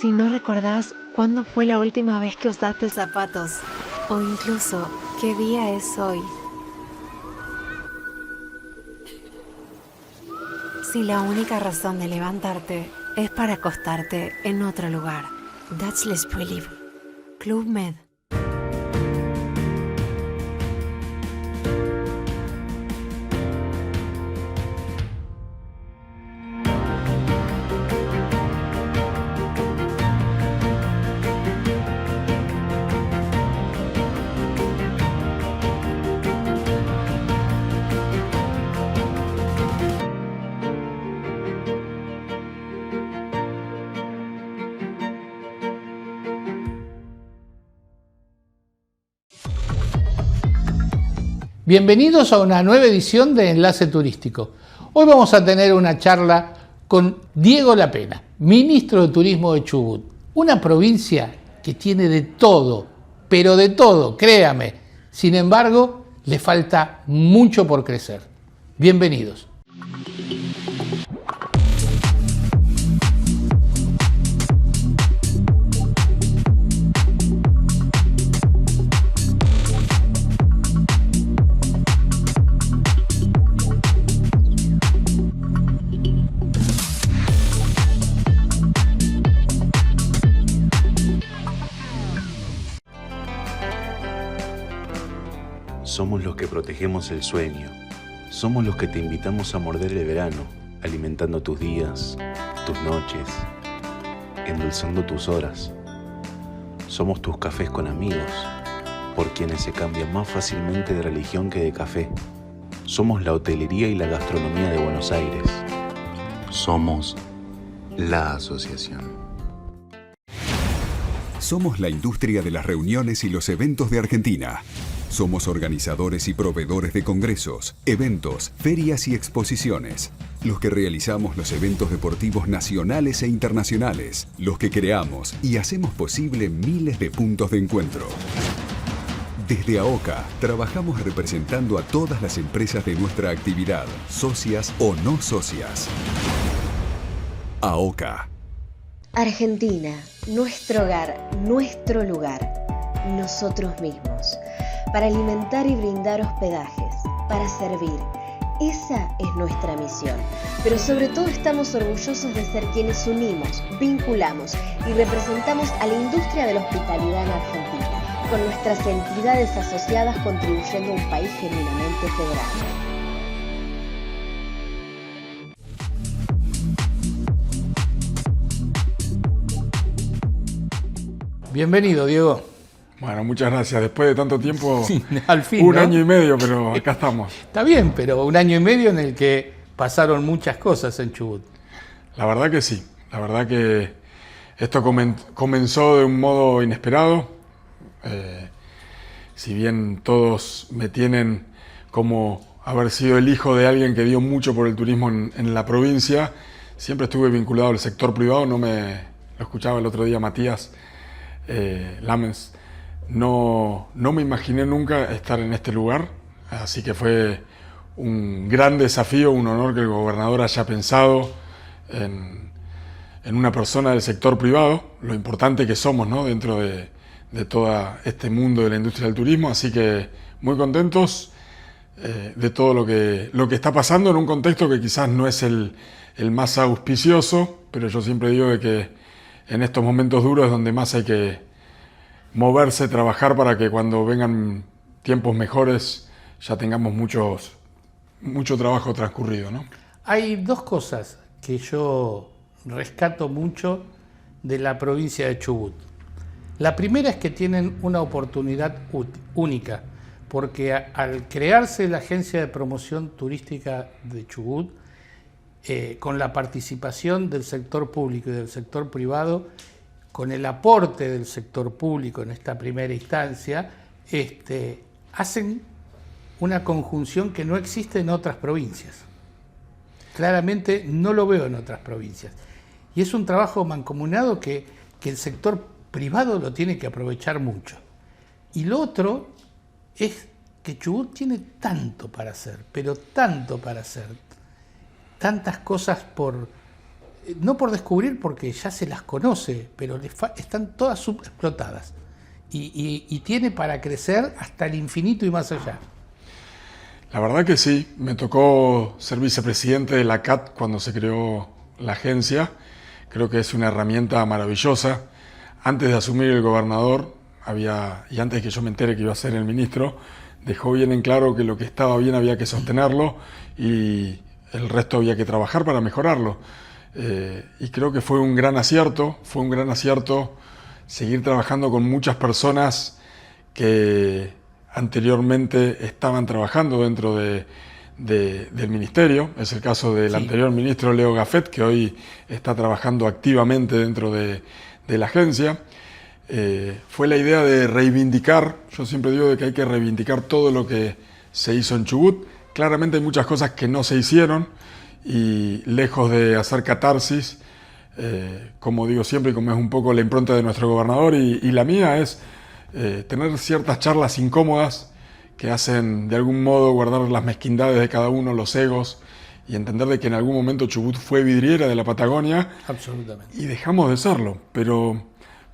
Si no recordás cuándo fue la última vez que usaste zapatos, o incluso qué día es hoy. Si la única razón de levantarte es para acostarte en otro lugar. That's l'esprit libre. Club Med. Bienvenidos a una nueva edición de Enlace Turístico. Hoy vamos a tener una charla con Diego Lapena, ministro de Turismo de Chubut, una provincia que tiene de todo, pero de todo, créame. Sin embargo, le falta mucho por crecer. Bienvenidos. Somos los que protegemos el sueño. Somos los que te invitamos a morder el verano, alimentando tus días, tus noches, endulzando tus horas. Somos tus cafés con amigos, por quienes se cambian más fácilmente de religión que de café. Somos la hotelería y la gastronomía de Buenos Aires. Somos la asociación. Somos la industria de las reuniones y los eventos de Argentina. Somos organizadores y proveedores de congresos, eventos, ferias y exposiciones. Los que realizamos los eventos deportivos nacionales e internacionales. Los que creamos y hacemos posible miles de puntos de encuentro. Desde AOCA, trabajamos representando a todas las empresas de nuestra actividad, socias o no socias. AOCA. Argentina, nuestro hogar, nuestro lugar, nosotros mismos. Para alimentar y brindar hospedajes, para servir. Esa es nuestra misión. Pero sobre todo estamos orgullosos de ser quienes unimos, vinculamos y representamos a la industria de la hospitalidad en Argentina, con nuestras entidades asociadas contribuyendo a un país genuinamente federal. Bienvenido, Diego. Bueno, muchas gracias. Después de tanto tiempo, Sí, al fin, un ¿no? año y medio, pero acá estamos. Está bien, pero un año y medio en el que pasaron muchas cosas en Chubut. La verdad que sí. La verdad que esto comenzó de un modo inesperado. Si bien todos me tienen como haber sido el hijo de alguien que dio mucho por el turismo en la provincia, siempre estuve vinculado al sector privado. Lo escuchaba el otro día Matías Lamens. No me imaginé nunca estar en este lugar, así que fue un gran desafío, un honor que el gobernador haya pensado en una persona del sector privado, lo importante que somos, ¿no?, dentro de todo este mundo de la industria del turismo, así que muy contentos de todo lo que está pasando en un contexto que quizás no es el más auspicioso, pero yo siempre digo de que en estos momentos duros es donde más hay que moverse, trabajar para que cuando vengan tiempos mejores ya tengamos mucho trabajo transcurrido, ¿no? Hay dos cosas que yo rescato mucho de la provincia de Chubut. La primera es que tienen una oportunidad única, porque al crearse la Agencia de Promoción Turística de Chubut, con la participación del sector público y del sector privado, con el aporte del sector público en esta primera instancia, hacen una conjunción que no existe en otras provincias. Claramente no lo veo en otras provincias. Y es un trabajo mancomunado que el sector privado lo tiene que aprovechar mucho. Y lo otro es que Chubut tiene tanto para hacer, pero tanto para hacer. Tantas cosas por no por descubrir porque ya se las conoce, pero están todas subexplotadas y tiene para crecer hasta el infinito y más allá. La verdad que sí, me tocó ser vicepresidente de la CAT cuando se creó la agencia. Creo que es una herramienta maravillosa. Antes de asumir el gobernador, y antes de que yo me entere que iba a ser el ministro, dejó bien en claro que lo que estaba bien había que sostenerlo y el resto había que trabajar para mejorarlo. Y creo que fue un gran acierto seguir trabajando con muchas personas que anteriormente estaban trabajando dentro del ministerio. Es el caso del anterior ministro Leo Gafet, que hoy está trabajando activamente dentro de la agencia. Fue la idea de reivindicar, yo siempre digo de que hay que reivindicar todo lo que se hizo en Chubut. Claramente hay muchas cosas que no se hicieron y lejos de hacer catarsis, como digo siempre y como es un poco la impronta de nuestro gobernador y la mía es tener ciertas charlas incómodas que hacen de algún modo guardar las mezquindades de cada uno, los egos y entender de que en algún momento Chubut fue vidriera de la Patagonia. Absolutamente. Y dejamos de serlo, pero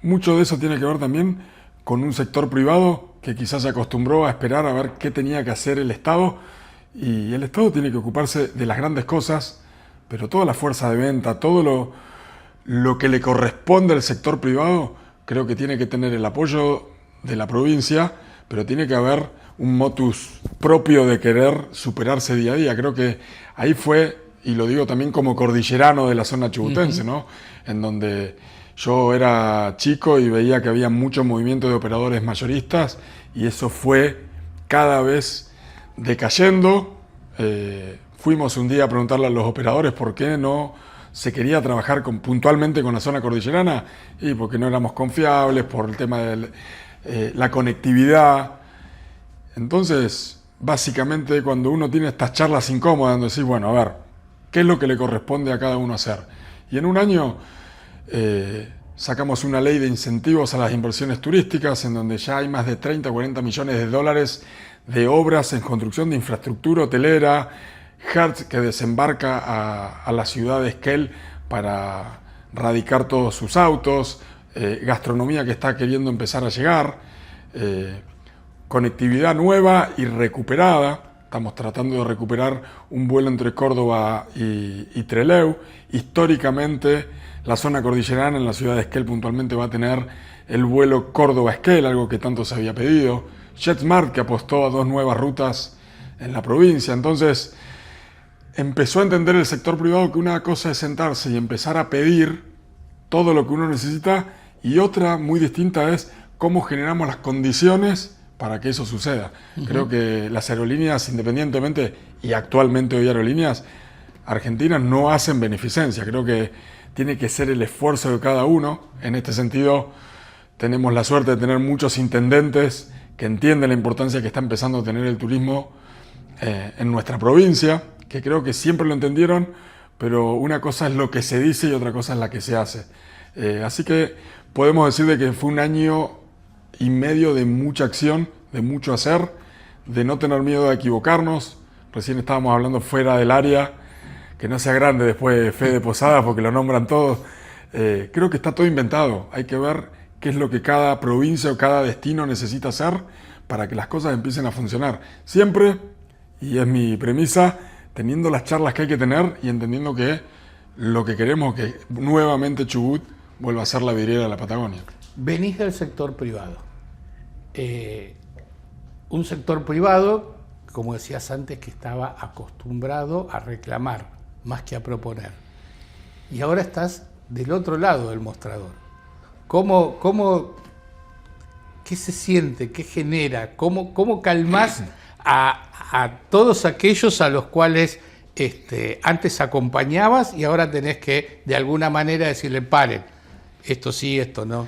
mucho de eso tiene que ver también con un sector privado que quizás se acostumbró a esperar a ver qué tenía que hacer el Estado y el Estado tiene que ocuparse de las grandes cosas, pero toda la fuerza de venta, todo lo que le corresponde al sector privado, creo que tiene que tener el apoyo de la provincia, pero tiene que haber un motus propio de querer superarse día a día. Creo que ahí fue, y lo digo también como cordillerano de la zona chubutense, ¿no? En donde yo era chico y veía que había mucho movimiento de operadores mayoristas y eso fue cada vez decayendo. Fuimos un día a preguntarle a los operadores por qué no se quería trabajar puntualmente con la zona cordillerana y porque no éramos confiables, por el tema de la conectividad. Entonces, básicamente, cuando uno tiene estas charlas incómodas, donde decís, bueno, a ver, ¿qué es lo que le corresponde a cada uno hacer? Y en un año sacamos una ley de incentivos a las inversiones turísticas, en donde ya hay más de 30 o 40 millones de dólares de obras en construcción de infraestructura hotelera, Hertz que desembarca a la ciudad de Esquel para radicar todos sus autos, gastronomía que está queriendo empezar a llegar, conectividad nueva y recuperada. Estamos tratando de recuperar un vuelo entre Córdoba y Trelew. Históricamente, la zona cordillerana en la ciudad de Esquel puntualmente va a tener el vuelo Córdoba-Esquel, algo que tanto se había pedido. JetSmart, que apostó a 2 nuevas rutas en la provincia. Entonces, empezó a entender el sector privado que una cosa es sentarse y empezar a pedir todo lo que uno necesita y otra muy distinta es cómo generamos las condiciones para que eso suceda. Creo que las aerolíneas, independientemente, y actualmente hoy aerolíneas argentinas no hacen beneficencia. Creo que tiene que ser el esfuerzo de cada uno. En este sentido, tenemos la suerte de tener muchos intendentes que entienden la importancia que está empezando a tener el turismo en nuestra provincia, que creo que siempre lo entendieron, pero una cosa es lo que se dice y otra cosa es la que se hace. Así que podemos decir de que fue un año y medio de mucha acción, de mucho hacer, de no tener miedo a equivocarnos. Recién estábamos hablando fuera del área, que no sea grande después de Fede Posadas porque lo nombran todos. Creo que está todo inventado. Hay que ver qué es lo que cada provincia o cada destino necesita hacer para que las cosas empiecen a funcionar. Siempre, y es mi premisa, teniendo las charlas que hay que tener y entendiendo que lo que queremos es que nuevamente Chubut vuelva a ser la vidriera de la Patagonia. Venís del sector privado. Un sector privado, como decías antes, que estaba acostumbrado a reclamar más que a proponer. Y ahora estás del otro lado del mostrador. ¿Qué se siente? ¿Qué genera? ¿Cómo calmás a todos aquellos a los cuales antes acompañabas y ahora tenés que de alguna manera decirle paren, esto sí, esto no?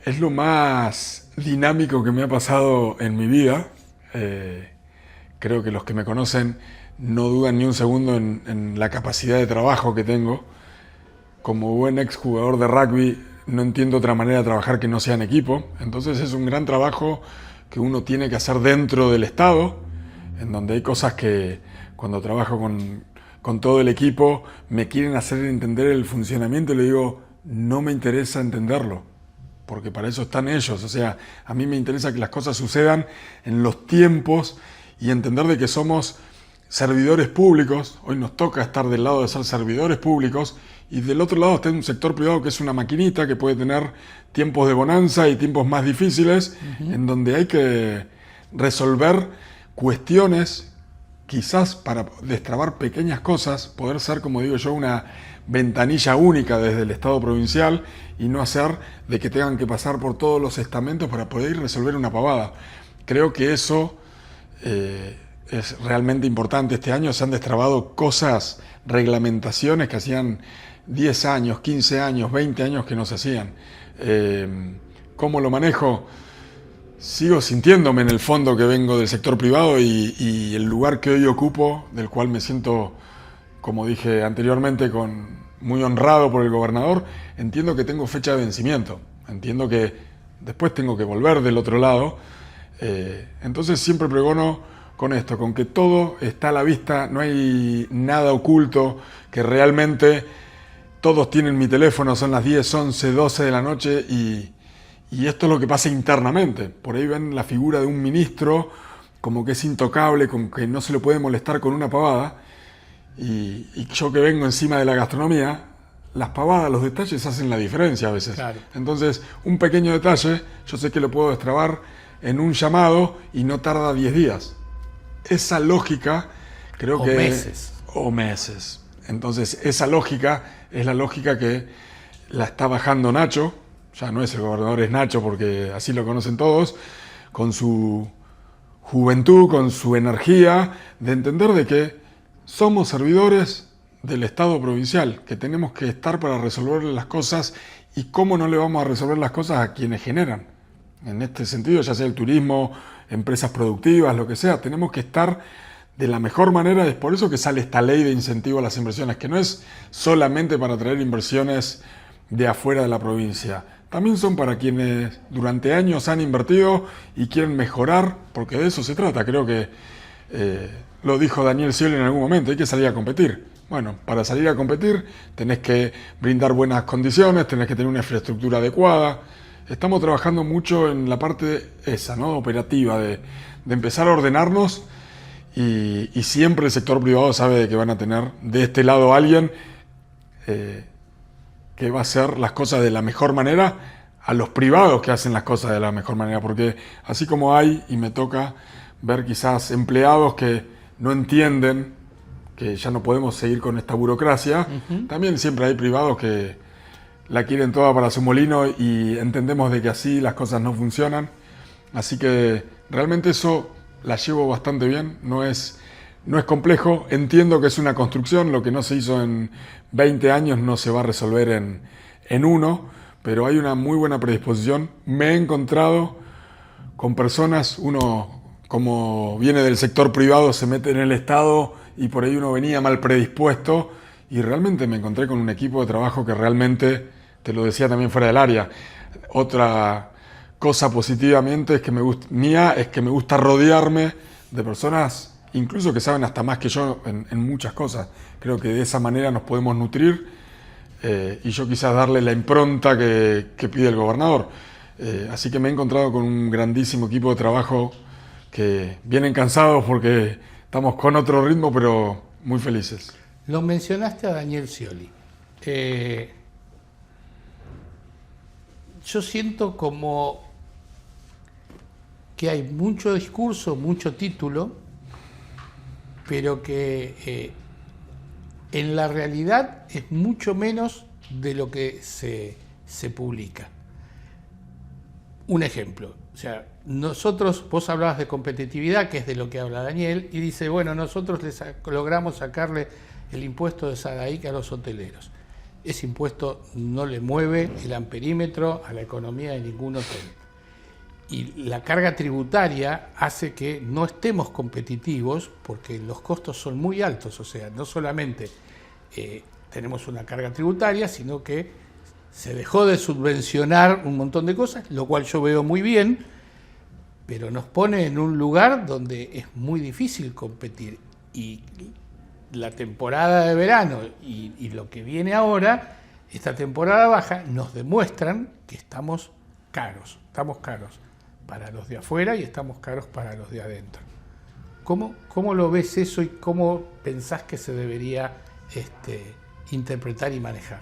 Es lo más dinámico que me ha pasado en mi vida. Creo que los que me conocen no dudan ni un segundo en la capacidad de trabajo que tengo. Como buen exjugador de rugby, no entiendo otra manera de trabajar que no sea en equipo. Entonces es un gran trabajo que uno tiene que hacer dentro del Estado, en donde hay cosas que cuando trabajo con con todo el equipo me quieren hacer entender el funcionamiento y le digo, no me interesa entenderlo, porque para eso están ellos. O sea, a mí me interesa que las cosas sucedan en los tiempos y entender de que somos servidores públicos. Hoy nos toca estar del lado de ser servidores públicos y del otro lado está un sector privado que es una maquinita que puede tener tiempos de bonanza y tiempos más difíciles, en donde hay que resolver cuestiones, quizás para destrabar pequeñas cosas, poder ser, como digo yo, una ventanilla única desde el Estado provincial y no hacer de que tengan que pasar por todos los estamentos para poder resolver una pavada. Creo que eso es realmente importante. Este año se han destrabado cosas, reglamentaciones que hacían 10 años, 15 años, 20 años que no se hacían. ¿Cómo lo manejo? Sigo sintiéndome en el fondo que vengo del sector privado y el lugar que hoy ocupo, del cual me siento, como dije anteriormente, muy honrado por el gobernador, entiendo que tengo fecha de vencimiento, entiendo que después tengo que volver del otro lado, entonces siempre pregono con esto, con que todo está a la vista, no hay nada oculto, que realmente todos tienen mi teléfono, son las 10, 11, 12 de la noche y esto es lo que pasa internamente. Por ahí ven la figura de un ministro como que es intocable, con que no se le puede molestar con una pavada. Y yo que vengo encima de la gastronomía, las pavadas, los detalles hacen la diferencia a veces. Claro. Entonces, un pequeño detalle, yo sé que lo puedo destrabar en un llamado y no tarda 10 días. Esa lógica, creo que... O meses. Entonces, esa lógica es la lógica que la está bajando Nacho. Ya no es el gobernador, es Nacho, porque así lo conocen todos, con su juventud, con su energía, de entender de que somos servidores del Estado provincial, que tenemos que estar para resolver las cosas y cómo no le vamos a resolver las cosas a quienes generan. En este sentido, ya sea el turismo, empresas productivas, lo que sea, tenemos que estar de la mejor manera. Es por eso que sale esta ley de incentivo a las inversiones, que no es solamente para traer inversiones de afuera de la provincia. También son para quienes durante años han invertido y quieren mejorar, porque de eso se trata. Creo que lo dijo Daniel Scioli en algún momento, hay que salir a competir. Bueno, para salir a competir tenés que brindar buenas condiciones, tenés que tener una infraestructura adecuada. Estamos trabajando mucho en la parte esa, ¿no? Operativa, de empezar a ordenarnos y siempre el sector privado sabe de que van a tener de este lado alguien que va a hacer las cosas de la mejor manera, a los privados que hacen las cosas de la mejor manera, porque así como hay, y me toca ver quizás empleados que no entienden que ya no podemos seguir con esta burocracia, también siempre hay privados que la quieren toda para su molino y entendemos de que así las cosas no funcionan, así que realmente eso la llevo bastante bien, no es complejo, entiendo que es una construcción, lo que no se hizo en 20 años no se va a resolver en uno, pero hay una muy buena predisposición. Me he encontrado con personas, uno como viene del sector privado se mete en el Estado y por ahí uno venía mal predispuesto y realmente me encontré con un equipo de trabajo que realmente, te lo decía también fuera del área, otra cosa positivamente es que me gusta rodearme de personas incluso que saben hasta más que yo en muchas cosas. Creo que de esa manera nos podemos nutrir y yo quizás darle la impronta que pide el gobernador. Así que me he encontrado con un grandísimo equipo de trabajo que vienen cansados porque estamos con otro ritmo, pero muy felices. Lo mencionaste a Daniel Scioli. Yo siento como que hay mucho discurso, mucho título, pero que en la realidad es mucho menos de lo que se publica. Un ejemplo, o sea, vos hablabas de competitividad, que es de lo que habla Daniel, y dice, bueno, nosotros logramos sacarle el impuesto de SADAIC a los hoteleros. Ese impuesto no le mueve el amperímetro a la economía de ningún hotel. Y la carga tributaria hace que no estemos competitivos porque los costos son muy altos. O sea, no solamente tenemos una carga tributaria, sino que se dejó de subvencionar un montón de cosas, lo cual yo veo muy bien, pero nos pone en un lugar donde es muy difícil competir. Y la temporada de verano y lo que viene ahora, esta temporada baja, nos demuestran que estamos caros para los de afuera y estamos caros para los de adentro. ¿Cómo lo ves eso y cómo pensás que se debería interpretar y manejar?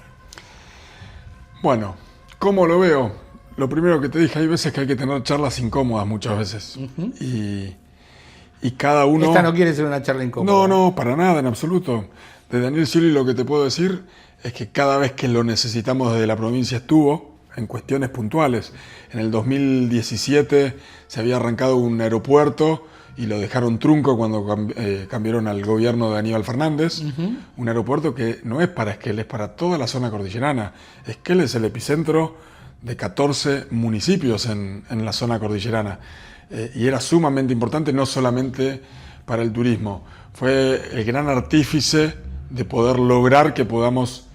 Bueno, ¿cómo lo veo? Lo primero que te dije, hay veces que hay que tener charlas incómodas muchas veces. Y cada uno... Esta no quiere ser una charla incómoda. No, para nada, en absoluto. De Daniel Scioli lo que te puedo decir es que cada vez que lo necesitamos desde la provincia estuvo en cuestiones puntuales. En el 2017 se había arrancado un aeropuerto y lo dejaron trunco cuando cambiaron al gobierno de Aníbal Fernández. Un aeropuerto que no es para Esquel, es para toda la zona cordillerana. Esquel es el epicentro de 14 municipios en la zona cordillerana. Y era sumamente importante, no solamente para el turismo. Fue el gran artífice de poder lograr que podamos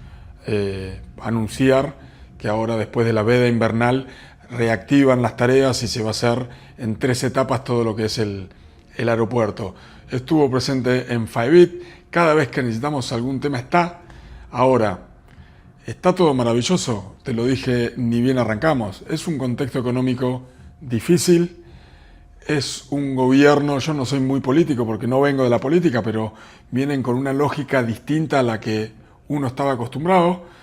anunciar que ahora, después de la veda invernal, reactivan las tareas y se va a hacer en 3 etapas todo lo que es el aeropuerto. Estuvo presente en FAEBIT, cada vez que necesitamos algún tema está. Ahora, está todo maravilloso, te lo dije ni bien arrancamos. Es un contexto económico difícil, es un gobierno, yo no soy muy político porque no vengo de la política, pero vienen con una lógica distinta a la que uno estaba acostumbrado.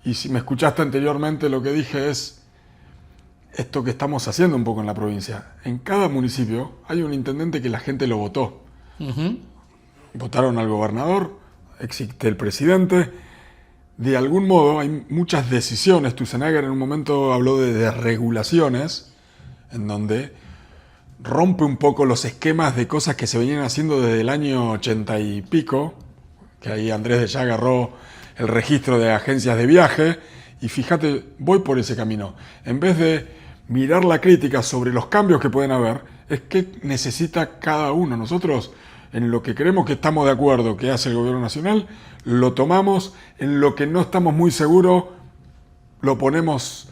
Y si me escuchaste anteriormente, lo que dije es esto que estamos haciendo un poco en la provincia. En cada municipio hay un intendente que la gente lo votó. Votaron al gobernador, existe el presidente. De algún modo hay muchas decisiones. Tuzenegger en un momento habló de desregulaciones, en donde rompe un poco los esquemas de cosas que se venían haciendo desde el año 80 y pico, que ahí Andrés de Ya agarró el registro de agencias de viaje, y fíjate, voy por ese camino. En vez de mirar la crítica sobre los cambios que pueden haber, es que necesita cada uno. Nosotros, en lo que creemos que estamos de acuerdo que hace el gobierno nacional, lo tomamos. En lo que no estamos muy seguros, lo ponemos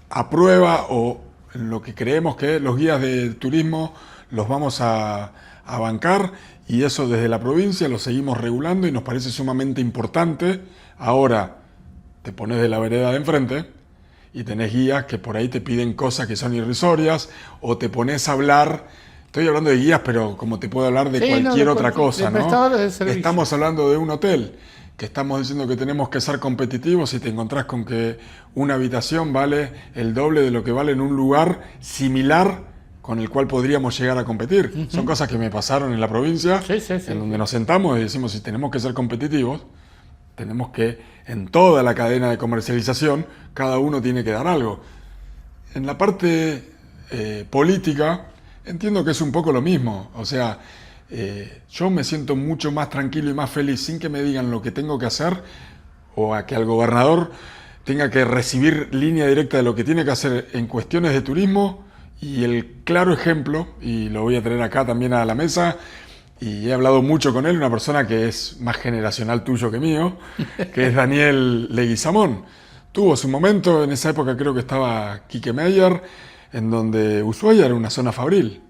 a prueba, o en lo que creemos que los guías de turismo los vamos a bancar, y eso desde la provincia lo seguimos regulando y nos parece sumamente importante. Ahora te pones de la vereda de enfrente y tenés guías que por ahí te piden cosas que son irrisorias, o te pones a hablar, estoy hablando de guías, pero como te puedo hablar de cualquier otra cosa, ¿no? Estamos hablando de un hotel, que estamos diciendo que tenemos que ser competitivos, y te encontrás con que una habitación vale el doble de lo que vale en un lugar similar con el cual podríamos llegar a competir. Son cosas que me pasaron en la provincia, en donde nos sentamos y decimos, si tenemos que ser competitivos, tenemos que, en toda la cadena de comercialización, cada uno tiene que dar algo. En la parte política, entiendo que es un poco lo mismo. O sea, yo me siento mucho más tranquilo y más feliz sin que me digan lo que tengo que hacer, o a que al gobernador tenga que recibir línea directa de lo que tiene que hacer en cuestiones de turismo. Y el claro ejemplo, y lo voy a traer acá también a la mesa, y he hablado mucho con él, una persona que es más generacional tuyo que mío, que es Daniel Leguizamón. Tuvo su momento, en esa época creo que estaba Quique Meyer, en donde Ushuaia era una zona fabril,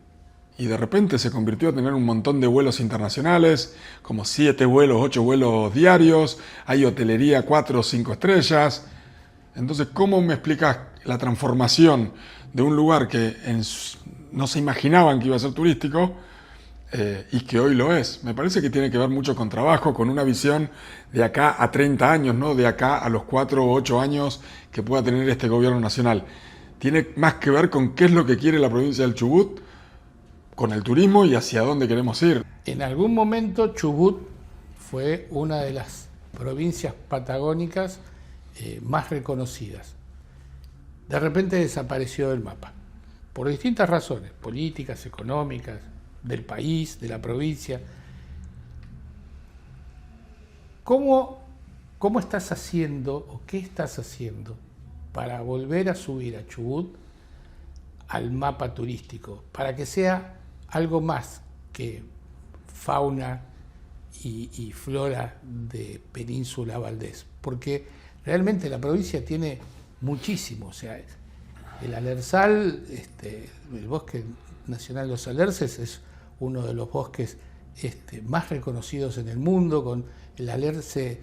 y de repente se convirtió a tener un montón de vuelos internacionales, como 7 vuelos, 8 vuelos diarios, hay hotelería 4 o 5 estrellas. Entonces, ¿cómo me explicas la transformación de un lugar que no se imaginaban que iba a ser turístico y que hoy lo es? Me parece que tiene que ver mucho con trabajo, con una visión de acá a 30 años, no de acá a los 4 o 8 años que pueda tener este gobierno nacional. Tiene más que ver con qué es lo que quiere la provincia del Chubut, con el turismo y hacia dónde queremos ir. En algún momento Chubut fue una de las provincias patagónicas más reconocidas. De repente desapareció del mapa, por distintas razones, políticas, económicas, del país, de la provincia. ¿Cómo estás haciendo, o qué estás haciendo, para volver a subir a Chubut al mapa turístico, para que sea algo más que fauna y flora de Península Valdés? Porque realmente la provincia tiene muchísimo. O sea, el Alersal, el Bosque Nacional Los Alerces, es uno de los bosques más reconocidos en el mundo, con el alerce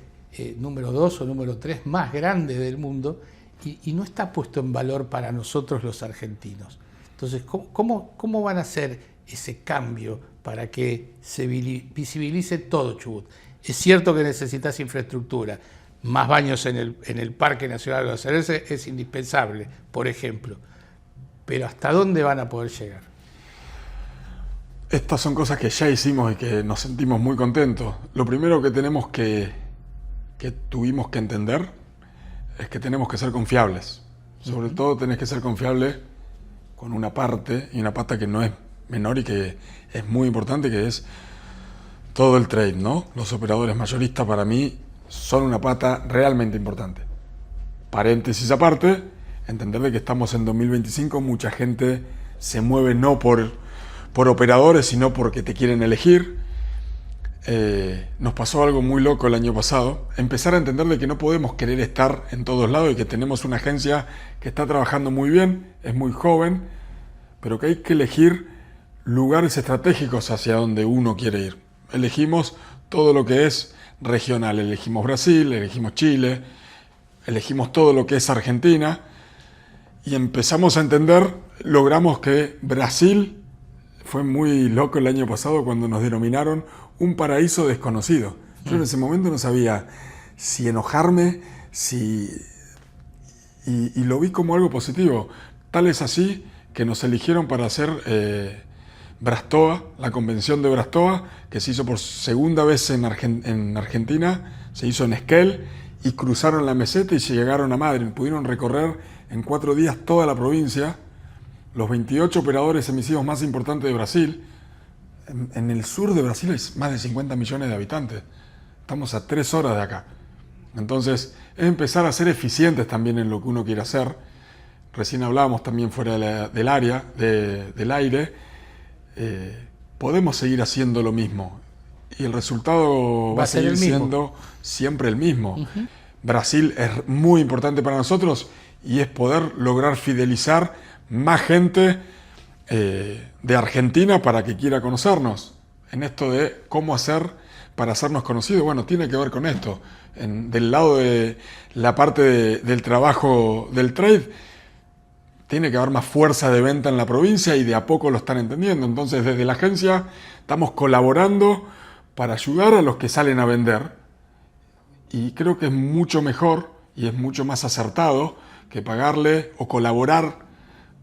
número 2 o número 3 más grande del mundo, y no está puesto en valor para nosotros los argentinos. Entonces, ¿cómo van a hacer ese cambio para que se visibilice todo Chubut? Es cierto que necesitas infraestructura, más baños en el Parque Nacional de los Alerces es indispensable, por ejemplo, pero ¿hasta dónde van a poder llegar? Estas son cosas que ya hicimos y que nos sentimos muy contentos. Lo primero que tenemos que tuvimos que entender es que tenemos que ser confiables. Sobre todo tenés que ser confiable con una parte, y una pata que no es menor y que es muy importante, que es todo el trade, ¿no? Los operadores mayoristas para mí son una pata realmente importante. Paréntesis aparte, entender de que estamos en 2025, mucha gente se mueve no por operadores, sino porque te quieren elegir. Nos pasó algo muy loco el año pasado, empezar a entender de que no podemos querer estar en todos lados y que tenemos una agencia que está trabajando muy bien, es muy joven, pero que hay que elegir lugares estratégicos hacia donde uno quiere ir. Elegimos todo lo que es regional, elegimos Brasil, elegimos Chile, elegimos todo lo que es Argentina y empezamos a entender, logramos que Brasil, fue muy loco el año pasado cuando nos denominaron un paraíso desconocido. Yo en ese momento no sabía si enojarme, y lo vi como algo positivo. Tal es así que nos eligieron para hacer Brastoa, la convención de Brastoa, que se hizo por segunda vez en Argentina, se hizo en Esquel, y cruzaron la meseta y se llegaron a Madrid. Pudieron recorrer en 4 días toda la provincia, los 28 operadores emisivos más importantes de Brasil. En el sur de Brasil hay más de 50 millones de habitantes. Estamos a 3 horas de acá. Entonces, es empezar a ser eficientes también en lo que uno quiere hacer. Recién hablábamos también fuera del aire. Podemos seguir haciendo lo mismo. Y el resultado va a seguir siendo siempre el mismo. Uh-huh. Brasil es muy importante para nosotros y es poder lograr fidelizar más gente de Argentina para que quiera conocernos. En esto de cómo hacer para hacernos conocidos, bueno, tiene que ver con esto. Del lado de la parte del trabajo del trade, tiene que haber más fuerza de venta en la provincia y de a poco lo están entendiendo. Entonces, desde la agencia estamos colaborando para ayudar a los que salen a vender. Y creo que es mucho mejor y es mucho más acertado que pagarle o colaborar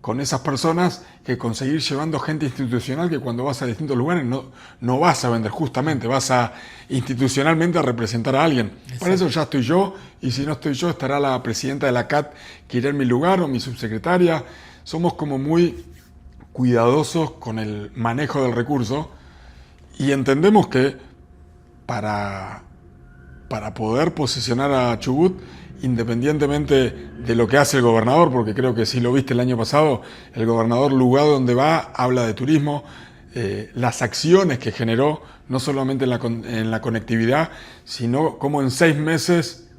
con esas personas que conseguir llevando gente institucional que cuando vas a distintos lugares no vas a vender, justamente vas a institucionalmente a representar a alguien. Exacto. Para eso ya estoy yo, y si no estoy yo estará la presidenta de la CAT que irá en mi lugar o mi subsecretaria. Somos como muy cuidadosos con el manejo del recurso y entendemos que para poder posicionar a Chubut, independientemente de lo que hace el gobernador, porque creo que si lo viste el año pasado, el gobernador, lugar donde va, habla de turismo, las acciones que generó, no solamente en la conectividad, sino cómo en 6 meses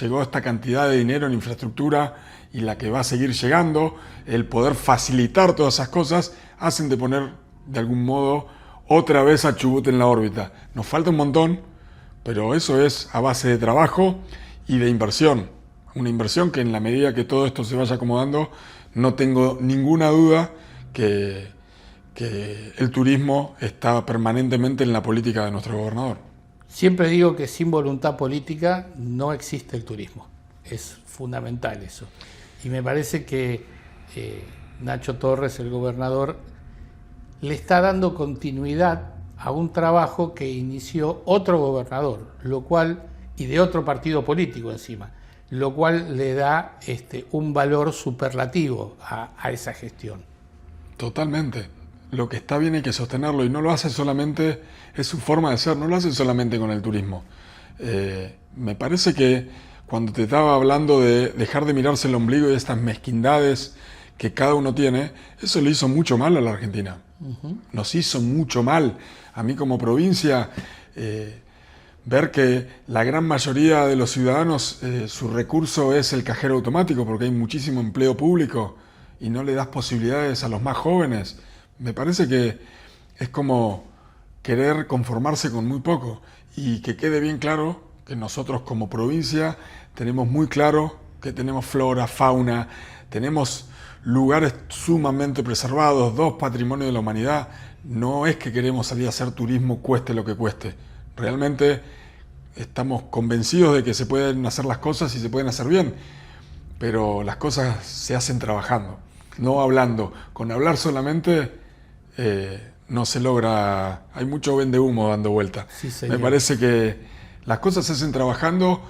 llegó esta cantidad de dinero en infraestructura y la que va a seguir llegando, el poder facilitar todas esas cosas, hacen de poner de algún modo otra vez a Chubut en la órbita. Nos falta un montón, pero eso es a base de trabajo y de inversión. Una inversión que en la medida que todo esto se vaya acomodando, no tengo ninguna duda que el turismo está permanentemente en la política de nuestro gobernador. Siempre digo que sin voluntad política no existe el turismo. Es fundamental eso. Y me parece que Nacho Torres, el gobernador, le está dando continuidad a un trabajo que inició otro gobernador, lo cual, y de otro partido político encima, lo cual le da un valor superlativo a esa gestión. Totalmente. Lo que está bien hay que sostenerlo, y no lo hace solamente, es su forma de ser, no lo hace solamente con el turismo. Me parece que cuando te estaba hablando de dejar de mirarse el ombligo y de estas mezquindades que cada uno tiene, eso le hizo mucho mal a la Argentina. Uh-huh. Nos hizo mucho mal. A mí como provincia, ver que la gran mayoría de los ciudadanos, su recurso es el cajero automático, porque hay muchísimo empleo público y no le das posibilidades a los más jóvenes. Me parece que es como querer conformarse con muy poco. Y que quede bien claro que nosotros como provincia tenemos muy claro que tenemos flora, fauna, tenemos lugares sumamente preservados, 2 patrimonios de la humanidad. No es que queremos salir a hacer turismo cueste lo que cueste. Realmente estamos convencidos de que se pueden hacer las cosas y se pueden hacer bien, pero las cosas se hacen trabajando, no hablando. Con hablar solamente no se logra, hay mucho vendehumo dando vuelta. Sí, señor. Me parece que las cosas se hacen trabajando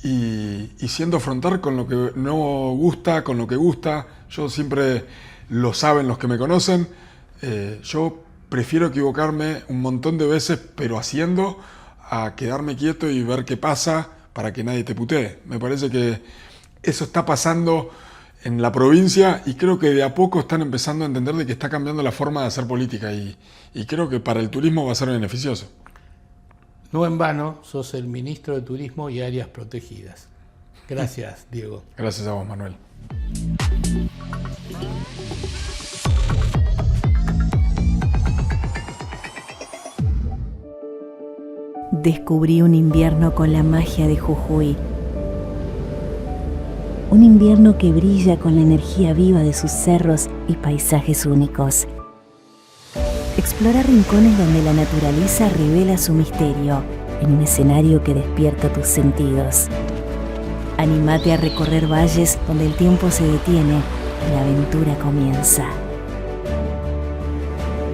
y siendo frontal con lo que no gusta, con lo que gusta. Yo siempre, lo saben los que me conocen, yo prefiero equivocarme un montón de veces, pero haciendo, a quedarme quieto y ver qué pasa para que nadie te putee. Me parece que eso está pasando en la provincia y creo que de a poco están empezando a entender de que está cambiando la forma de hacer política y creo que para el turismo va a ser beneficioso. No en vano, sos el ministro de Turismo y Áreas Protegidas. Gracias, Diego. Gracias a vos, Manuel. Descubrí un invierno con la magia de Jujuy. Un invierno que brilla con la energía viva de sus cerros y paisajes únicos. Explora rincones donde la naturaleza revela su misterio en un escenario que despierta tus sentidos. Anímate a recorrer valles donde el tiempo se detiene y la aventura comienza.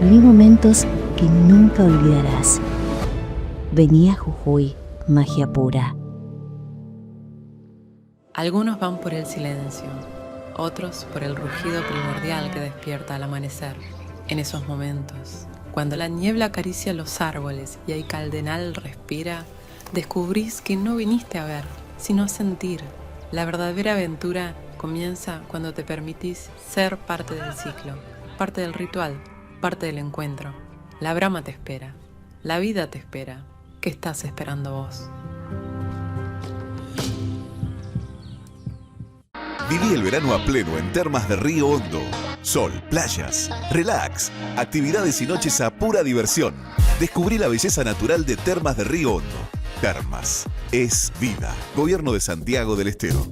Viví momentos que nunca olvidarás. Vení a Jujuy, magia pura. Algunos van por el silencio, otros por el rugido primordial que despierta al amanecer. En esos momentos, cuando la niebla acaricia los árboles y el cardenal respira, descubrís que no viniste a ver, sino a sentir. La verdadera aventura comienza cuando te permitís ser parte del ciclo, parte del ritual, parte del encuentro. La brama te espera, la vida te espera. ¿Qué estás esperando vos? Viví el verano a pleno en Termas de Río Hondo. Sol, playas, relax, actividades y noches a pura diversión. Descubrí la belleza natural de Termas de Río Hondo. Termas es vida. Gobierno de Santiago del Estero.